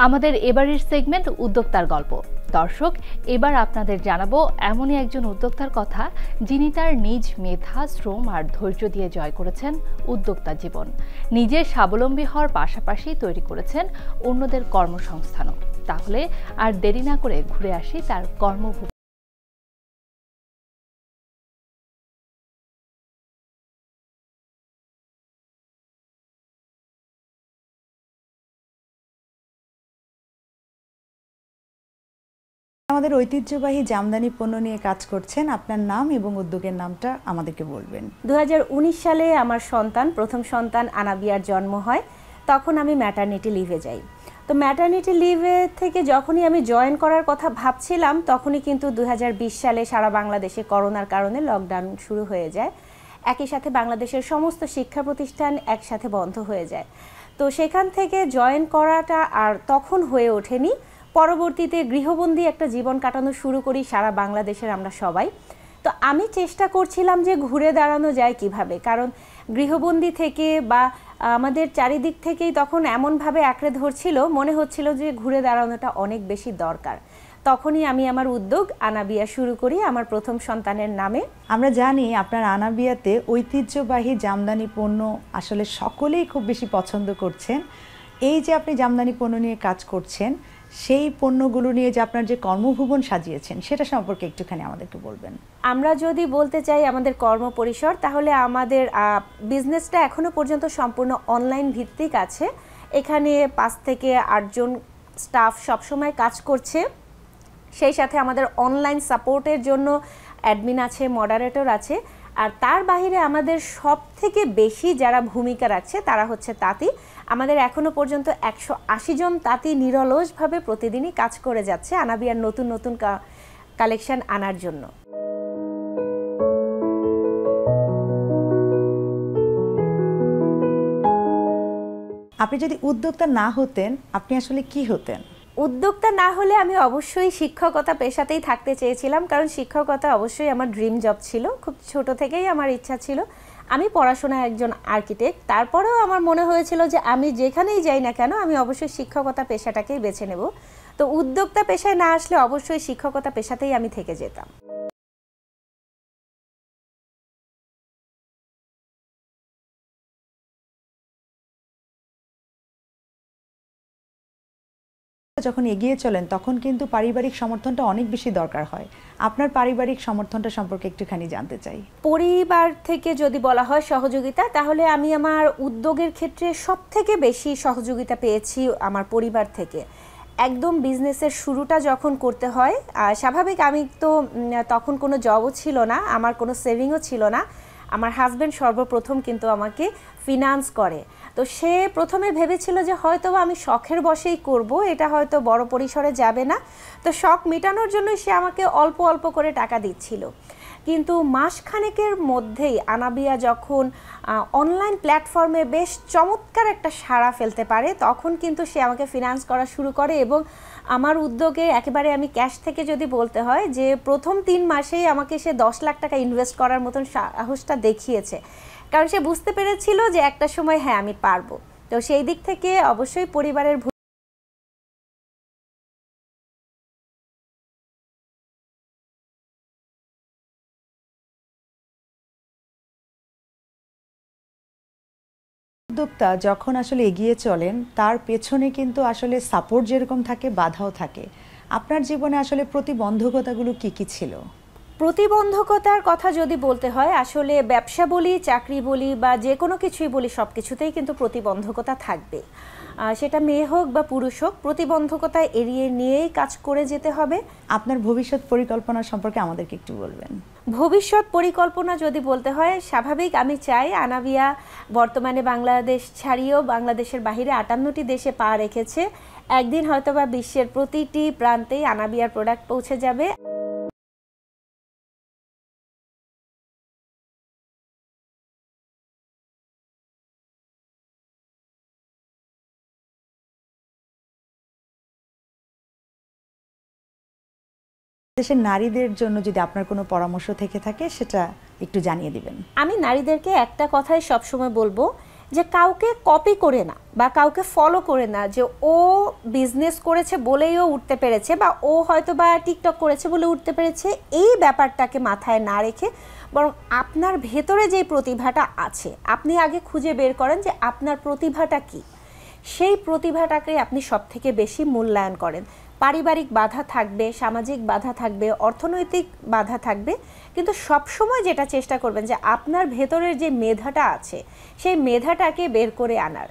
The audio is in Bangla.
আমাদের এবারের সেগমেন্ট উদ্যোক্তার গল্প। দর্শক, এবার আপনাদের জানাবো এমনই একজন উদ্যোক্তার কথা যিনি তার নিজ মেধা, শ্রম আর ধৈর্য দিয়ে জয় করেছেন উদ্যোক্তা জীবন। নিজে স্বাবলম্বী হওয়ার পাশাপাশি তৈরি করেছেন অন্যদের কর্মসংস্থানও। তাহলে আর দেরি না করে ঘুরে আসি তার কর্মভূমি। আমাদের ঐতিহ্যবাহী জামদানি পণ্য নিয়ে কাজ করছেন, আপনার নাম এবং উদ্যোগের নামটা আমাদেরকে বলবেন। 2019 সালে আমার প্রথম সন্তান আনাবিয়ার জন্ম হয়। তখন আমি ম্যাটারনিটি লিভে যাই। তো ম্যাটারনিটি লিভে থেকে যখনই আমি জয়েন করার কথা ভাবছিলাম, তখনই কিন্তু 2020 সালে সারা বাংলাদেশে করোনার কারণে লকডাউন শুরু হয়ে যায়। একই সাথে বাংলাদেশের সমস্ত শিক্ষা প্রতিষ্ঠান একসাথে বন্ধ হয়ে যায়। তো সেখান থেকে জয়েন করাটা আর তখন হয়ে ওঠেনি। পরবর্তীতে গৃহবন্দী একটা জীবন কাটানো শুরু করি সারা বাংলাদেশের আমরা সবাই। তো আমি চেষ্টা করছিলাম যে ঘুরে দাঁড়ানো যায় কিভাবে, কারণ গৃহবন্দী থেকে বা আমাদের চারিদিক থেকেই তখন এমনভাবে আঁকড়ে ধরছিল, মনে হচ্ছিল যে ঘুরে দাঁড়ানোটা অনেক বেশি দরকার। তখনই আমি আমার উদ্যোগ আনাবিয়া শুরু করি আমার প্রথম সন্তানের নামে। আমরা জানি আপনার আনাবিয়াতে ঐতিহ্যবাহী জামদানি পণ্য আসলে সকলেই খুব বেশি পছন্দ করছেন। এই যে আপনি জামদানি পণ্য নিয়ে কাজ করছেন, সেই পণ্যগুলো নিয়ে যে আপনার যে কর্মভুবন সাজিয়েছেন, সেটা সম্পর্কে একটুখানি আমাদেরকে বলবেন। আমরা যদি বলতে চাই আমাদের কর্মপরিসর, তাহলে আমাদের বিজনেসটা এখনো পর্যন্ত সম্পূর্ণ অনলাইন ভিত্তিক আছে। এখানে 5 থেকে 8 জন স্টাফ সবসময় কাজ করছে। সেই সাথে আমাদের অনলাইন সাপোর্টের জন্য অ্যাডমিন আছে, মডারেটর আছে। আর তার বাইরে আমাদের সব থেকে বেশি যারা ভূমিকা রাখছে তারা হচ্ছে তাঁতি। আমাদের এখনো পর্যন্ত 180 জন তাঁতি নিরলসভাবে প্রতিদিনই কাজ করে যাচ্ছে আনাবিয়ার নতুন নতুন কালেকশন আনার জন্য। আপনি যদি উদ্যোক্তা না হতেন, আপনি আসলে কি হতেন? উদ্যোক্তা না হলে আমি অবশ্যই শিক্ষকতা পেশাতেই থাকতে চেয়েছিলাম, কারণ শিক্ষকতা অবশ্যই আমার ড্রিম জব ছিল। খুব ছোট থেকেই আমার ইচ্ছা ছিল। আমি পড়াশোনায় একজন আর্কিটেক্ট, তারপরেও আমার মনে হয়েছিল যে আমি যেখানেই যাই না কেন আমি অবশ্যই শিক্ষকতা পেশাটাকেই বেছে নেব। তো উদ্যোক্তা পেশায় না আসলে অবশ্যই শিক্ষকতা পেশাতেই আমি থেকে যেতাম। যখন এগিয়ে চলেন তখন কিন্তু পারিবারিক সমর্থনটা অনেক বেশি দরকার হয়। আপনার পারিবারিক সমর্থনটা সম্পর্কে একটুখানি জানতে চাই। পরিবার থেকে যদি বলা হয় সহযোগিতা, তাহলে আমি আমার উদ্যোগের ক্ষেত্রে সবথেকে বেশি সহযোগিতা পেয়েছি আমার পরিবার থেকে। একদম বিজনেসের শুরুটা যখন করতে হয়, স্বাভাবিক আমি তো তখন কোনো জবও ছিল না, আমার কোনো সেভিংও ছিল না। আমার হাজব্যান্ড সর্বপ্রথম কিন্তু আমাকে ফিনান্স করে। তো সে প্রথমে ভেবেছিল যে হয়তো আমি শখের বশেই করব, এটা হয়তো বড় পরিসরে যাবে না। তো শখ মেটানোর জন্য সে আমাকে অল্প অল্প করে টাকা দিচ্ছিল। কিন্তু মাসখানেকের মধ্যেই আনাবিয়া যখন অনলাইন প্ল্যাটফর্মে বেশ চমৎকার একটা সাড়া ফেলতে পারে, তখন কিন্তু সে আমাকে ফিনান্স করা শুরু করে। এবং আমার উদ্যোগে একেবারে আমি ক্যাশ থেকে যদি বলতে হয় যে প্রথম 3 মাসেই আমাকে সে 10 লাখ টাকা ইনভেস্ট করার মতন সাহসটা দেখিয়েছে, কারণ সে বুঝতে পেরেছিল যে একটা সময় হ্যাঁ আমি পারবো। তো সেই দিক থেকে অবশ্যই পরিবারের উদ্যোক্তা যখন আসলে এগিয়ে চলেন, তার পেছনে কিন্তু আসলে সাপোর্ট যেরকম থাকে, বাধাও থাকে। আপনার জীবনে আসলে প্রতিবন্ধকতাগুলো কি কি ছিল? প্রতিবন্ধকতার কথা যদি বলতে হয়, আসলে ব্যবসা বলি, চাকরি বলি বা যে কোনো কিছুই বলি, সব কিছুতেই কিন্তু প্রতিবন্ধকতা থাকবে। সেটা মেয়ে হোক বা পুরুষ হোক, প্রতিবন্ধকতা এড়িয়ে নিয়েই কাজ করে যেতে হবে। আপনার ভবিষ্যৎ পরিকল্পনা সম্পর্কে আমাদেরকে একটু বলবেন। ভবিষ্যৎ পরিকল্পনা যদি বলতে হয়, স্বাভাবিক আমি চাই আনাবিয়া বর্তমানে বাংলাদেশ ছাড়িয়েও বাংলাদেশের বাহিরে 58টি দেশে পা রেখেছে। একদিন হয়তোবা বিশ্বের প্রতিটি প্রান্তেই আনাবিয়ার প্রোডাক্ট পৌঁছে যাবে। দেশের নারীদের জন্য যদি আপনার কোনো পরামর্শ থেকে থাকে, সেটা একটু জানিয়ে দিবেন। আমি নারীদেরকে একটা কথাই সবসময় বলবো যে কাউকে কপি করে না বা কাউকে ফলো করে না, যে ও বিজনেস করেছে বলেই ও উঠতে পেরেছে বা ও হয়তো বা টিকটক করেছে বলে উঠতে পেরেছে, এই ব্যাপারটাকে মাথায় না রেখে বরং আপনার ভেতরে যে প্রতিভাটা আছে আপনি আগে খুঁজে বের করেন যে আপনার প্রতিভাটা কি, সেই প্রতিভাটাকে আপনি সবথেকে বেশি মূল্যায়ন করেন। পারিবারিক বাধা থাকবে, সামাজিক বাধা থাকবে, অর্থনৈতিক বাধা থাকবে, কিন্তু সবসময় যেটা চেষ্টা করবেন যে আপনার ভেতরের যে মেধাটা আছে সেই মেধাটাকে বের করে আনার।